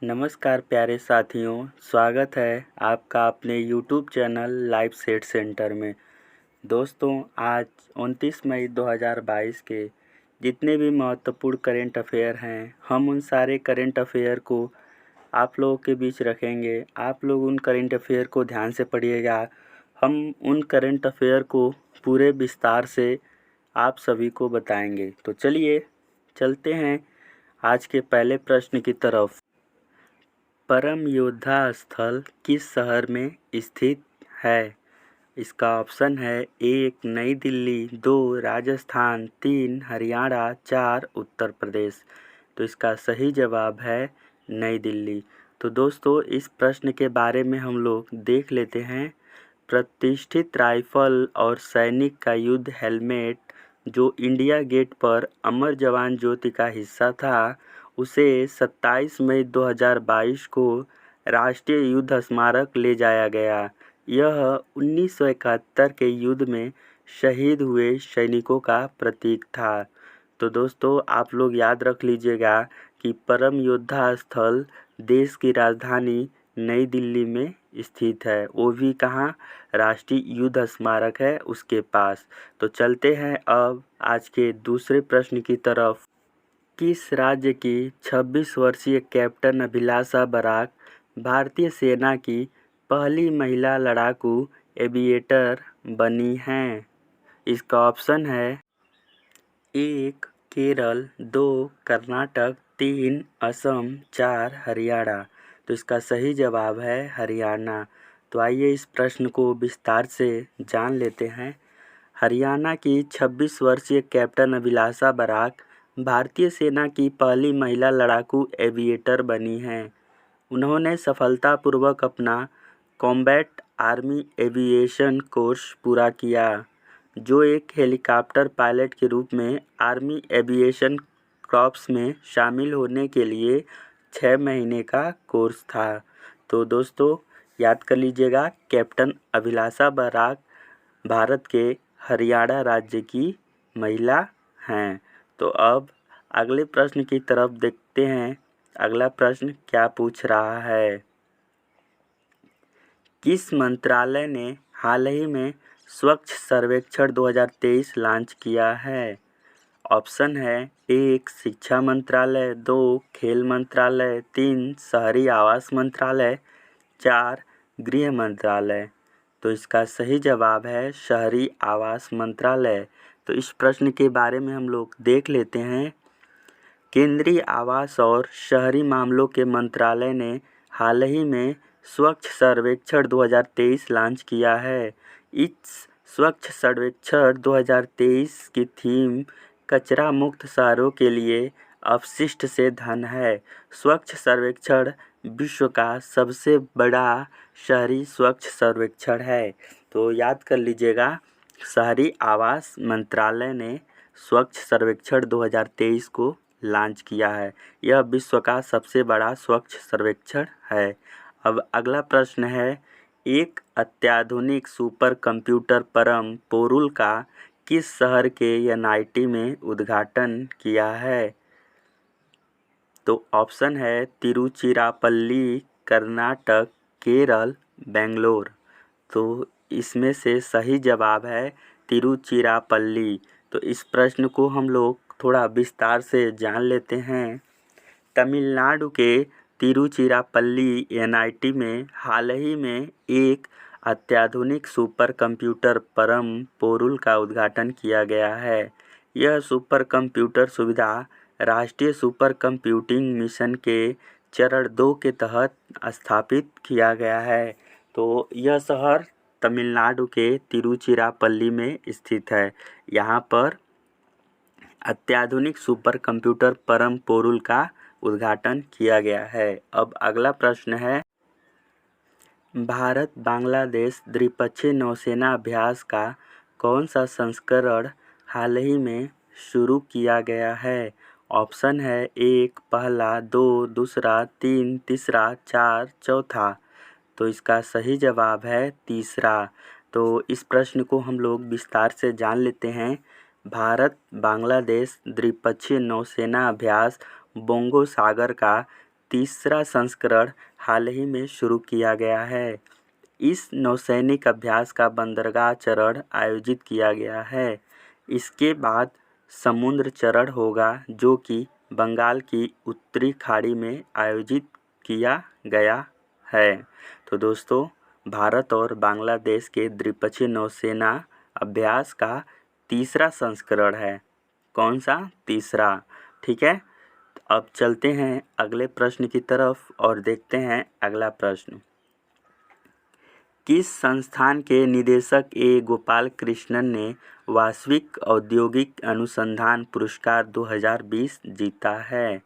नमस्कार प्यारे साथियों, स्वागत है आपका अपने YouTube channel live set centre में। दोस्तों, आज 29 मई 2022 के जितने भी महत्वपूर्ण करेंट अफेयर हैं, हम उन सारे करेंट अफेयर को आप लोगों के बीच रखेंगे। आप लोग उन करेंट अफेयर को ध्यान से पढ़िएगा। हम उन करेंट अफेयर को पूरे विस्तार से आप सभी को बताएंगे। तो चलिए चलते हैं आज के पहले प्रश्न की तरफ। परम योद्धा स्थल किस शहर में स्थित है? इसका ऑप्शन है 1 नई दिल्ली, 2 राजस्थान, 3 हरियाणा, 4 उत्तर प्रदेश। तो इसका सही जवाब है नई दिल्ली। तो दोस्तों, इस प्रश्न के बारे में हम लोग देख लेते हैं। प्रतिष्ठित राइफल और सैनिक का युद्ध हेलमेट जो इंडिया गेट पर अमर जवान ज्योति का हिस्सा था, उसे 27 मई 2022 को राष्ट्रीय युद्ध स्मारक ले जाया गया। यह 1971 के युद्ध में शहीद हुए सैनिकों का प्रतीक था। तो दोस्तों, आप लोग याद रख लीजिएगा कि परम योद्धा स्थल देश की राजधानी नई दिल्ली में स्थित है। वो भी कहाँ? राष्ट्रीय युद्ध स्मारक है उसके पास। तो चलते हैं अब आज के दूसरे प्रश्न की तरफ। किस राज्य की 26 वर्षीय कैप्टन अभिलाषा बराक भारतीय सेना की पहली महिला लड़ाकू एविएटर बनी हैं? इसका ऑप्शन है 1 केरल, 2 कर्नाटक, 3 असम, 4 हरियाणा। तो इसका सही जवाब है हरियाणा। तो आइए इस प्रश्न को विस्तार से जान लेते हैं। हरियाणा की 26 वर्षीय कैप्टन अभिलाषा बराक भारतीय सेना की पहली महिला लड़ाकू एविएटर बनी हैं। उन्होंने सफलतापूर्वक अपना कॉम्बैट आर्मी एविएशन कोर्स पूरा किया, जो एक हेलीकॉप्टर पायलट के रूप में आर्मी एविएशन कॉर्प्स में शामिल होने के लिए 6 महीने का कोर्स था। तो दोस्तों, याद कर लीजिएगा, कैप्टन अभिलाषा बराक भारत के हरियाणा राज्य की महिला हैं। तो अब अगले प्रश्न की तरफ देखते हैं। अगला प्रश्न क्या पूछ रहा है? किस मंत्रालय ने हाल ही में स्वच्छ सर्वेक्षण 2023 लॉन्च किया है? ऑप्शन है 1 शिक्षा मंत्रालय, 2 खेल मंत्रालय, 3 शहरी आवास मंत्रालय, 4 गृह मंत्रालय। तो इसका सही जवाब है शहरी आवास मंत्रालय। तो इस प्रश्न के बारे में हम लोग देख लेते हैं। केंद्रीय आवास और शहरी मामलों के मंत्रालय ने हाल ही में स्वच्छ सर्वेक्षण 2023 लॉन्च किया है। इस स्वच्छ सर्वेक्षण 2023 की थीम कचरा मुक्त शहरों के लिए अपशिष्ट से धन है। स्वच्छ सर्वेक्षण विश्व का सबसे बड़ा शहरी स्वच्छ सर्वेक्षण है। तो याद कर लीजिएगा, शहरी आवास मंत्रालय ने स्वच्छ सर्वेक्षण 2023 को लॉन्च किया है। यह विश्व का सबसे बड़ा स्वच्छ सर्वेक्षण है। अब अगला प्रश्न है, एक अत्याधुनिक सुपर कंप्यूटर परम पोरुल का किस शहर के एनआईटी में उद्घाटन किया है? तो ऑप्शन है तिरुचिरापल्ली, कर्नाटक, केरल, बेंगलोर। तो इसमें से सही जवाब है तिरुचिरापल्ली। तो इस प्रश्न को हम लोग थोड़ा विस्तार से जान लेते हैं। तमिलनाडु के तिरुचिरापल्ली एनआईटी में हाल ही में एक अत्याधुनिक सुपर कंप्यूटर परम पोरुल का उद्घाटन किया गया है। यह सुपर कंप्यूटर सुविधा राष्ट्रीय सुपर कंप्यूटिंग मिशन के चरण 2 के तहत स्थापित किया गया है। तो यह शहर तमिलनाडु के तिरुचिरापल्ली में स्थित है। यहाँ पर अत्याधुनिक सुपर कंप्यूटर परम पोरुल का उद्घाटन किया गया है। अब अगला प्रश्न है, भारत बांग्लादेश द्विपक्षीय नौसेना अभ्यास का कौन सा संस्करण हाल ही में शुरू किया गया है? ऑप्शन है 1 पहला, 2 दूसरा, 3 तीसरा, 4 चौथा। तो इसका सही जवाब है तीसरा। तो इस प्रश्न को हम लोग विस्तार से जान लेते हैं। भारत बांग्लादेश द्विपक्षीय नौसेना अभ्यास बोंगो सागर का तीसरा संस्करण हाल ही में शुरू किया गया है। इस नौसैनिक अभ्यास का बंदरगाह चरण आयोजित किया गया है। इसके बाद समुद्र चरण होगा जो कि बंगाल की उत्तरी खाड़ी में आयोजित किया गया है। तो दोस्तों, भारत और बांग्लादेश के द्विपक्षीय नौसेना अभ्यास का तीसरा संस्करण है। कौन सा? तीसरा। ठीक है, अब चलते हैं अगले प्रश्न की तरफ और देखते हैं अगला प्रश्न। किस संस्थान के निदेशक ए गोपाल कृष्णन ने वैश्विक औद्योगिक अनुसंधान पुरस्कार 2020 जीता है?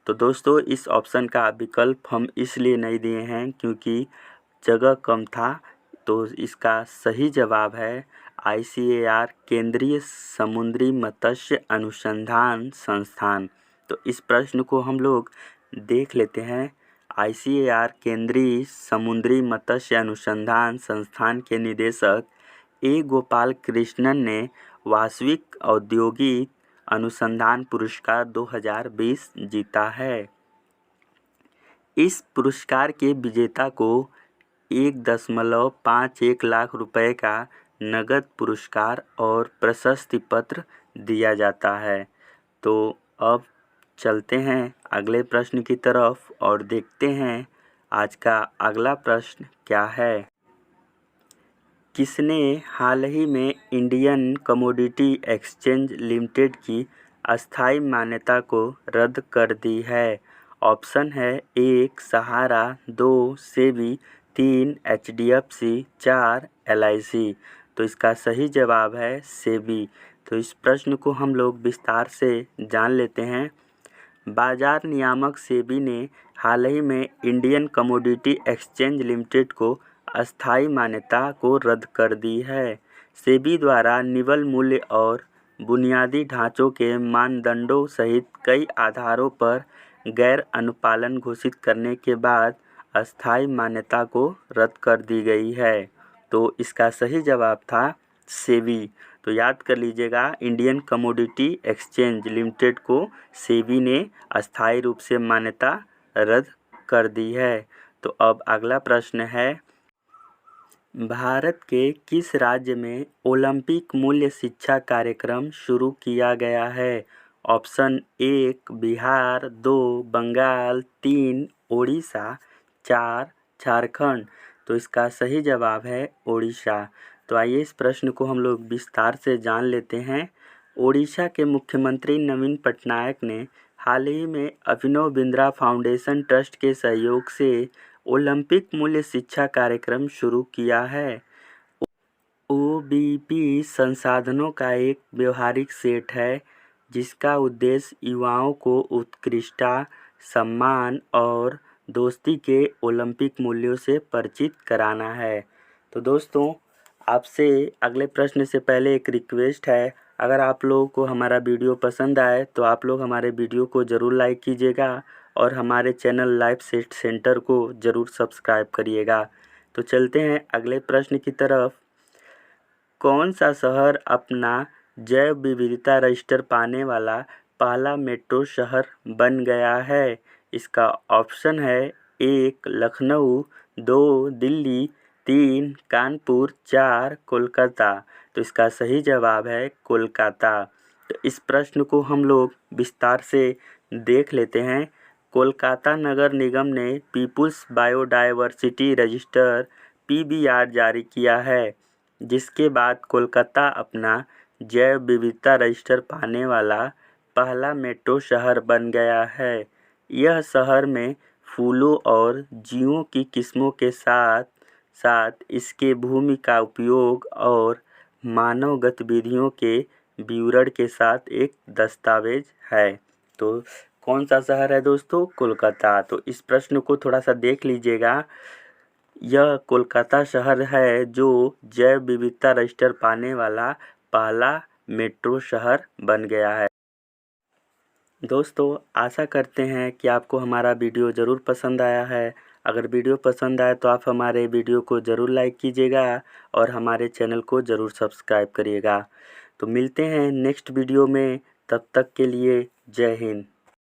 तो दोस्तों, इस ऑप्शन का विकल्प हम इसलिए नहीं दिए हैं क्योंकि जगह कम था। तो इसका सही जवाब है ICAR, केंद्रीय समुद्री मत्स्य अनुसंधान संस्थान। तो इस प्रश्न को हम लोग देख लेते हैं। ICAR, केंद्रीय समुद्री मत्स्य अनुसंधान संस्थान के निदेशक ए गोपाल कृष्णन ने वैश्विक औद्योगिक अनुसंधान पुरस्कार 2020 जीता है। इस पुरस्कार के विजेता को 1.51 लाख रुपए का नगद पुरस्कार और प्रशस्ति पत्र दिया जाता है। तो अब चलते हैं अगले प्रश्न की तरफ और देखते हैं आज का अगला प्रश्न क्या है। किसने हाल ही में इंडियन कमोडिटी एक्सचेंज लिमिटेड की अस्थायी मान्यता को रद्द कर दी है? ऑप्शन है 1 सहारा, 2 सेबी, 3 HDFC, 4 LIC। तो इसका सही जवाब है सेबी। तो इस प्रश्न को हम लोग विस्तार से जान लेते हैं। बाजार नियामक सेबी ने हाल ही में इंडियन कमोडिटी एक्सचेंज लिमिटेड को अस्थायी मान्यता को रद्द कर दी है। सेबी द्वारा निवल मूल्य और बुनियादी ढांचों के मानदंडों सहित कई आधारों पर गैर अनुपालन घोषित करने के बाद अस्थायी मान्यता को रद्द कर दी गई है। तो इसका सही जवाब था सेबी। तो याद कर लीजिएगा, इंडियन कमोडिटी एक्सचेंज लिमिटेड को सेबी ने अस्थायी रूप से मान्यता रद्द कर दी है। तो अब अगला प्रश्न है, भारत के किस राज्य में ओलंपिक मूल्य शिक्षा कार्यक्रम शुरू किया गया है? ऑप्शन 1 बिहार, 2 बंगाल, 3 ओडिशा, 4 झारखंड। तो इसका सही जवाब है ओडिशा। तो आइए इस प्रश्न को हम लोग विस्तार से जान लेते हैं। ओडिशा के मुख्यमंत्री नवीन पटनायक ने हाल ही में अभिनव बिंद्रा फाउंडेशन ट्रस्ट के सहयोग से ओलंपिक मूल्य शिक्षा कार्यक्रम शुरू किया है। OBP संसाधनों का एक व्यवहारिक सेट है जिसका उद्देश्य युवाओं को उत्कृष्टता, सम्मान और दोस्ती के ओलंपिक मूल्यों से परिचित कराना है। तो दोस्तों, आपसे अगले प्रश्न से पहले एक रिक्वेस्ट है, अगर आप लोगों को हमारा वीडियो पसंद आए तो आप लोग हमारे वीडियो को ज़रूर लाइक कीजिएगा और हमारे चैनल लाइफ सेट सेंटर को ज़रूर सब्सक्राइब करिएगा। तो चलते हैं अगले प्रश्न की तरफ। कौन सा शहर अपना जैव विविधता रजिस्टर पाने वाला पहला मेट्रो शहर बन गया है? इसका ऑप्शन है 1 लखनऊ, 2 दिल्ली, 3 कानपुर, 4 कोलकाता। तो इसका सही जवाब है कोलकाता। तो इस प्रश्न को हम लोग विस्तार से देख लेते हैं। कोलकाता नगर निगम ने पीपुल्स बायोडायवर्सिटी रजिस्टर PBR जारी किया है, जिसके बाद कोलकाता अपना जैव विविधता रजिस्टर पाने वाला पहला मेट्रो शहर बन गया है। यह शहर में फूलों और जीवों की किस्मों के साथ साथ इसके भूमि का उपयोग और मानव गतिविधियों के विवरण के साथ एक दस्तावेज है। तो कौन सा शहर है दोस्तों? कोलकाता। तो इस प्रश्न को थोड़ा सा देख लीजिएगा। यह कोलकाता शहर है जो जैव विविधता रजिस्टर पाने वाला पहला मेट्रो शहर बन गया है। दोस्तों, आशा करते हैं कि आपको हमारा वीडियो ज़रूर पसंद आया है। अगर वीडियो पसंद आए तो आप हमारे वीडियो को ज़रूर लाइक कीजिएगा और हमारे चैनल को ज़रूर सब्सक्राइब करिएगा। तो मिलते हैं नेक्स्ट वीडियो में, तब तक के लिए जय हिंद।